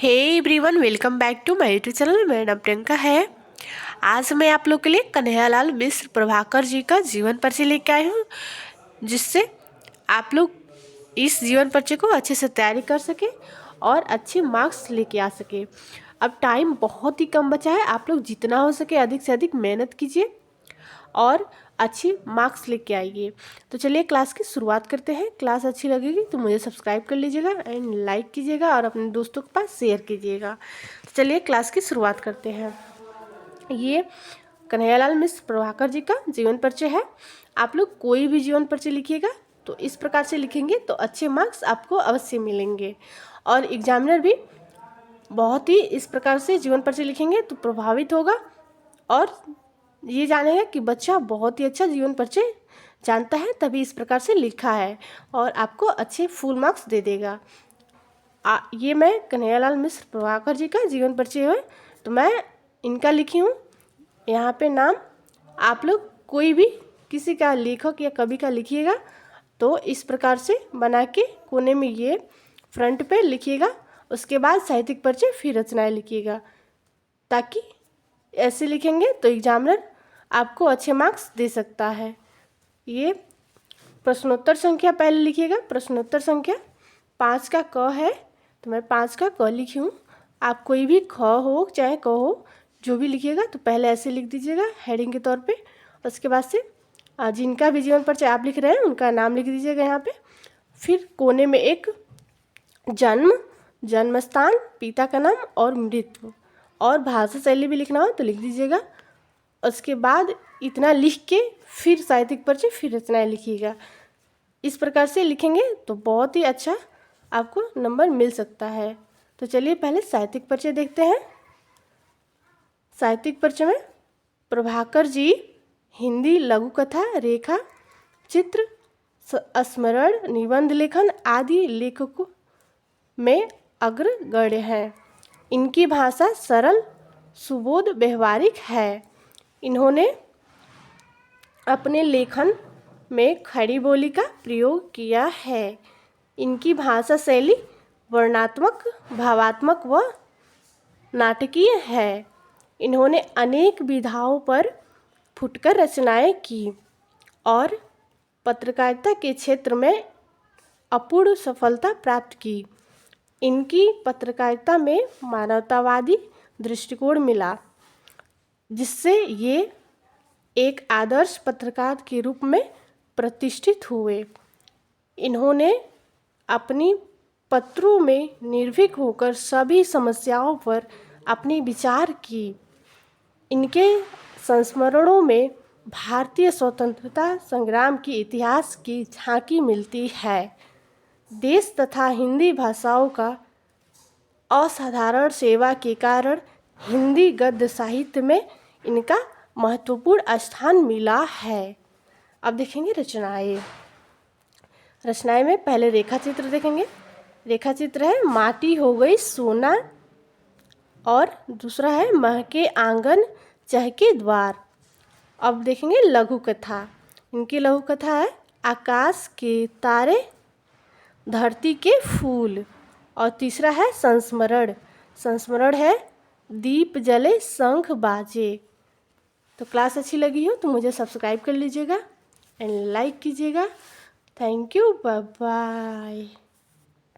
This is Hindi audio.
Hey everyone, welcome back to my YouTube channel. मेरा नाम प्रियंका है। आज मैं आप लोग के लिए कन्हैयालाल मिश्र प्रभाकर जी का जीवन परिचय लेके आई हूँ, जिससे आप लोग इस जीवन परिचय को अच्छे से तैयारी कर सके और अच्छे मार्क्स लेके आ सके। अब टाइम बहुत ही कम बचा है, आप लोग जितना हो सके अधिक से अधिक मेहनत कीजिए और अच्छी मार्क्स लेके आइए। तो चलिए क्लास की शुरुआत करते हैं। क्लास अच्छी लगेगी तो मुझे सब्सक्राइब कर लीजिएगा एंड लाइक कीजिएगा और अपने दोस्तों के पास शेयर कीजिएगा। तो चलिए क्लास की शुरुआत करते हैं। ये कन्हैयालाल मिश्र प्रभाकर जी का जीवन परिचय है। आप लोग कोई भी जीवन परिचय लिखिएगा तो इस प्रकार से लिखेंगे तो अच्छे मार्क्स आपको अवश्य मिलेंगे, और एग्जामिनर भी बहुत ही इस प्रकार से जीवन परिचय लिखेंगे तो प्रभावित होगा और ये जानेगा कि बच्चा बहुत ही अच्छा जीवन परिचय जानता है, तभी इस प्रकार से लिखा है, और आपको अच्छे फुल मार्क्स दे देगा। ये मैं कन्हैयालाल मिश्र प्रभाकर जी का जीवन परिचय है, तो मैं इनका लिखी हूँ। यहाँ पे नाम आप लोग कोई भी किसी का लेखक या कवि का लिखिएगा तो इस प्रकार से बना के कोने में ये फ्रंट पे लिखिएगा। उसके बाद साहित्यिक परिचय फिर रचनाएं लिखिएगा, ताकि ऐसे लिखेंगे तो एग्जामिनर आपको अच्छे मार्क्स दे सकता है। ये प्रश्नोत्तर संख्या पहले लिखिएगा। प्रश्नोत्तर संख्या 5 का क है तो मैं 5 का क लिखी हूँ। आप कोई भी ख हो चाहे क हो जो भी लिखिएगा तो पहले ऐसे लिख दीजिएगा हेडिंग के तौर पे। उसके बाद से जिनका भी जीवन परिचय आप लिख रहे हैं उनका नाम लिख दीजिएगा यहाँ पे। फिर कोने में एक जन्म, जन्म स्थान, पिता का नाम और मृत्यु, और भाषा शैली भी लिखना हो तो लिख दीजिएगा। उसके बाद इतना लिख के फिर साहित्यिक परिचय फिर रचनाएं लिखिएगा। इस प्रकार से लिखेंगे तो बहुत ही अच्छा आपको नंबर मिल सकता है। तो चलिए पहले साहित्यिक परिचय देखते हैं। साहित्यिक परिचय में प्रभाकर जी हिंदी लघु कथा, रेखा चित्र, स्मरण, निबंध लेखन आदि लेखकों में अग्रगण्य हैं। इनकी भाषा सरल, सुबोध, व्यवहारिक है। इन्होंने अपने लेखन में खड़ी बोली का प्रयोग किया है। इनकी भाषा शैली वर्णनात्मक, भावात्मक व नाटकीय है। इन्होंने अनेक विधाओं पर फुटकर रचनाएं की और पत्रकारिता के क्षेत्र में अपूर्व सफलता प्राप्त की। इनकी पत्रकारिता में मानवतावादी दृष्टिकोण मिला, जिससे ये एक आदर्श पत्रकार के रूप में प्रतिष्ठित हुए। इन्होंने अपनी पत्रों में निर्भीक होकर सभी समस्याओं पर अपनी विचार की। इनके संस्मरणों में भारतीय स्वतंत्रता संग्राम के इतिहास की झांकी मिलती है। देश तथा हिंदी भाषाओं का असाधारण सेवा के कारण हिंदी गद्य साहित्य में इनका महत्वपूर्ण स्थान मिला है। अब देखेंगे रचनाएं। रचनाएं में पहले रेखा चित्र देखेंगे। रेखा चित्र है माटी हो गई सोना, और दूसरा है महके आंगन चहके द्वार। अब देखेंगे लघु कथा। इनकी लघु कथा है आकाश के तारे, धरती के फूल, और तीसरा है संस्मरण। संस्मरण है दीप जले शंख बाजे। तो क्लास अच्छी लगी हो तो मुझे सब्सक्राइब कर लीजिएगा एंड लाइक कीजिएगा। Thank you, bye bye.